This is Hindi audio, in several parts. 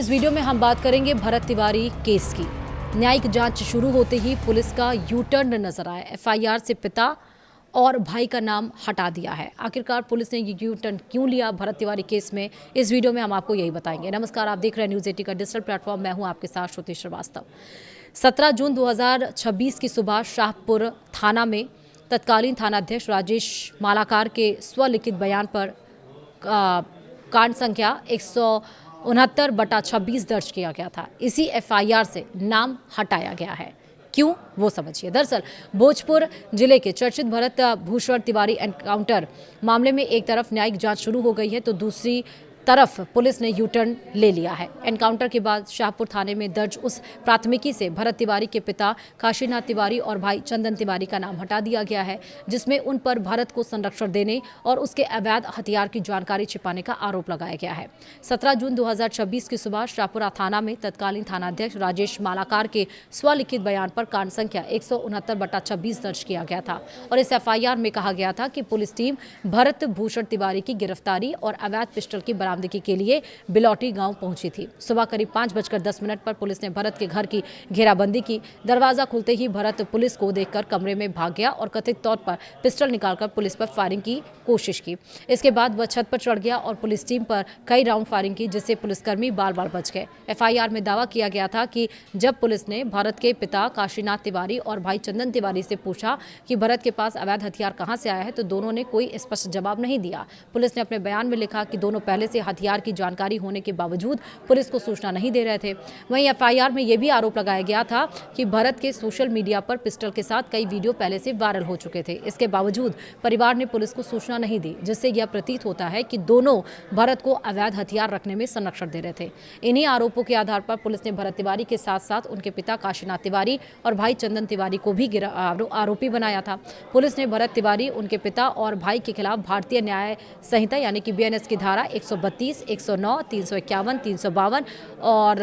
इस वीडियो में हम बात करेंगे भरत तिवारी केस की। न्यायिक जांच शुरू होते ही पुलिस का यू टर्न नजर आया। एफआईआर से पिता और भाई का नाम हटा दिया है। आखिरकार पुलिस ने ये यू टर्न क्यों लिया भरत तिवारी केस में, इस वीडियो में हम आपको यही बताएंगे। नमस्कार, आप देख रहे हैं न्यूज़ 80 का डिजिटल प्लेटफॉर्म। मैं हूं आपके साथ श्रुति श्रीवास्तव। 17 जून 2026 की सुबह शाहपुर थाना में तत्कालीन थानाध्यक्ष राजेश मालाकार के स्वलिखित बयान पर कांड संख्या 169/26 दर्ज किया गया था। इसी एफआईआर से नाम हटाया गया है। क्यों, वो समझिए। दरअसल भोजपुर जिले के चर्चित भरत भूषण तिवारी एनकाउंटर मामले में एक तरफ न्यायिक जांच शुरू हो गई है तो दूसरी तरफ पुलिस ने यू टर्न ले लिया है। एनकाउंटर के बाद शाहपुर थाने में दर्ज उस प्राथमिकी से भरत तिवारी के पिता काशीनाथ तिवारी और भाई चंदन तिवारी का नाम हटा दिया गया है, जिसमें उन पर भरत को संरक्षण देने और उसके अवैध हथियार की जानकारी छिपाने का आरोप लगाया गया है। 17 जून 2026 की सुबह शाहपुरा थाना में तत्कालीन थानाध्यक्ष राजेश मालाकार के स्वलिखित बयान पर कांड संख्या 169/26 दर्ज किया गया था और इस एफआईआर में कहा गया था कि पुलिस टीम भरत भूषण तिवारी की गिरफ्तारी और अवैध पिस्टल की बरामदगी के लिए बिलौटी गांव पहुंची थी। सुबह करीब 5:10 पर पुलिस ने भरत के घर की घेराबंदी की। दरवाजा खुलते ही भरत पुलिस को देखकर कमरे में भाग गया और कथित तौर पर पिस्टल निकालकर पुलिस पर फायरिंग की कोशिश की। इसके बाद वह छत पर चढ़ गया और पुलिस टीम पर कई राउंड फायरिंग की, जिससे पुलिसकर्मी बाल-बाल बच गए। एफआईआर में दावा किया गया था कि जब पुलिस ने भरत के पिता काशीनाथ तिवारी और भाई चंदन तिवारी से पूछा कि भरत के पास अवैध हथियार कहां से आया है, तो दोनों ने कोई स्पष्ट जवाब नहीं दिया। पुलिस ने अपने बयान में लिखा कि दोनों पहले से हथियार की जानकारी होने के बावजूद पुलिस को सूचना नहीं दे रहे थे। वहीं एफआईआर में यह भी आरोप लगाया गया था कि भरत के सोशल मीडिया पर पिस्टल के साथ कई वीडियो पहले से वायरल हो चुके थे। इसके बावजूद परिवार ने पुलिस को सूचना नहीं दी, जिससे यह प्रतीत होता है कि दोनों भरत को अवैध हथियार रखने में संरक्षण दे रहे थे। इन्हीं आरोपों के आधार पर पुलिस ने भरत तिवारी के साथ साथ उनके पिता काशीनाथ तिवारी और भाई चंदन तिवारी को भी आरोपी बनाया था। पुलिस ने भरत तिवारी, उनके पिता और भाई के खिलाफ भारतीय न्याय संहिता यानी कि बीएनएस की धारा 132, 109, 351, 352 और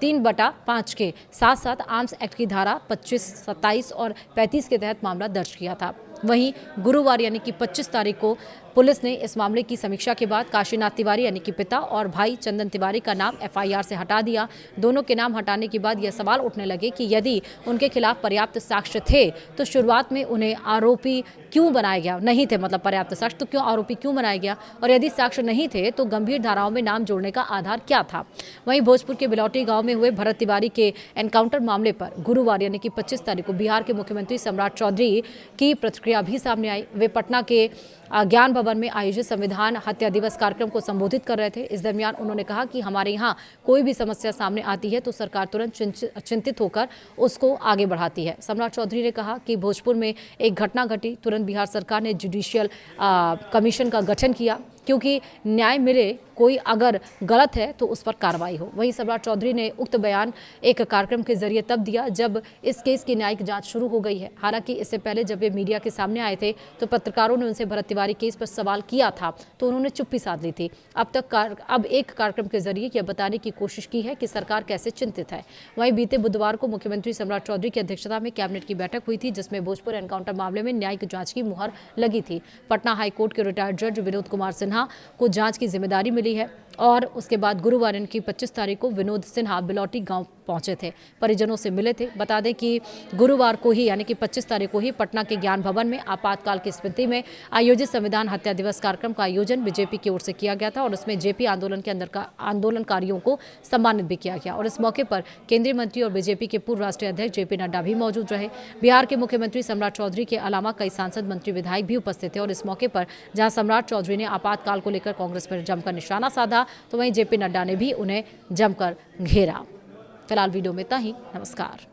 3/5 के साथ साथ आर्म्स एक्ट की धारा 25, 27 और 35 के तहत मामला दर्ज किया था। वहीं गुरुवार यानी कि 25 तारीख को पुलिस ने इस मामले की समीक्षा के बाद काशीनाथ तिवारी यानी कि पिता और भाई चंदन तिवारी का नाम एफआईआर से हटा दिया। दोनों के नाम हटाने के बाद यह सवाल उठने लगे कि यदि उनके खिलाफ पर्याप्त साक्ष्य थे तो शुरुआत में उन्हें आरोपी क्यों बनाया गया, नहीं थे मतलब पर्याप्त साक्ष्य, तो क्यों आरोपी क्यों बनाया गया, और यदि साक्ष्य नहीं थे तो गंभीर धाराओं में नाम जोड़ने का आधार क्या था। वहीं भोजपुर के बिलौटी गांव में हुए भरत तिवारी के एनकाउंटर मामले पर गुरुवार यानी कि 25 तारीख को बिहार के मुख्यमंत्री सम्राट चौधरी की प्रतिक्रिया भी सामने आई। वे पटना के ज्ञान भवन में आयोजित संविधान हत्या दिवस कार्यक्रम को संबोधित कर रहे थे। इस दरमियान उन्होंने कहा कि हमारे यहाँ कोई भी समस्या सामने आती है तो सरकार तुरंत चिंतित होकर उसको आगे बढ़ाती है। सम्राट चौधरी ने कहा कि भोजपुर में एक घटना घटी, तुरंत बिहार सरकार ने जुडिशियल कमीशन का गठन किया क्योंकि न्याय मिले, कोई अगर गलत है तो उस पर कार्रवाई हो। वहीं सम्राट चौधरी ने उक्त बयान एक कार्यक्रम के जरिए तब दिया जब इस केस की न्यायिक जांच शुरू हो गई है। हालांकि इससे पहले जब वे मीडिया के सामने आए थे तो पत्रकारों ने उनसे भरत तिवारी केस पर सवाल किया था तो उन्होंने चुप्पी साध ली थी। अब एक कार्यक्रम के जरिए यह बताने की कोशिश की है कि सरकार कैसे चिंतित है। वहीं बीते बुधवार को मुख्यमंत्री सम्राट चौधरी की अध्यक्षता में कैबिनेट की बैठक हुई थी, जिसमें भोजपुर एनकाउंटर मामले में न्यायिक जांच की मुहर लगी थी। पटना हाईकोर्ट के रिटायर्ड जज विनोद कुमार सिन्हा को जांच की जिम्मेदारी मिली है और उसके बाद गुरुवार की 25 तारीख को विनोद सिन्हा बिलौटी गांव पहुंचे थे, परिजनों से मिले थे। बता दें कि गुरुवार को ही यानी कि 25 तारीख को ही पटना के ज्ञान भवन में आपातकाल की स्थिति में आयोजित संविधान हत्या दिवस कार्यक्रम का आयोजन बीजेपी की ओर से किया गया था और उसमें जेपी आंदोलन के अंदर का आंदोलनकारियों को सम्मानित भी किया गया और इस मौके पर केंद्रीय मंत्री और बीजेपी के पूर्व राष्ट्रीय अध्यक्ष जेपी नड्डा भी मौजूद रहे। बिहार के मुख्यमंत्री सम्राट चौधरी के अलावा कई सांसद, मंत्री, विधायक भी उपस्थित थे और इस मौके पर जहां सम्राट चौधरी ने आपातकाल को लेकर कांग्रेस पर जमकर निशाना साधा तो वहीं जेपी नड्डा ने भी उन्हें जमकर घेरा। फिलहाल वीडियो में इतना ही। नमस्कार।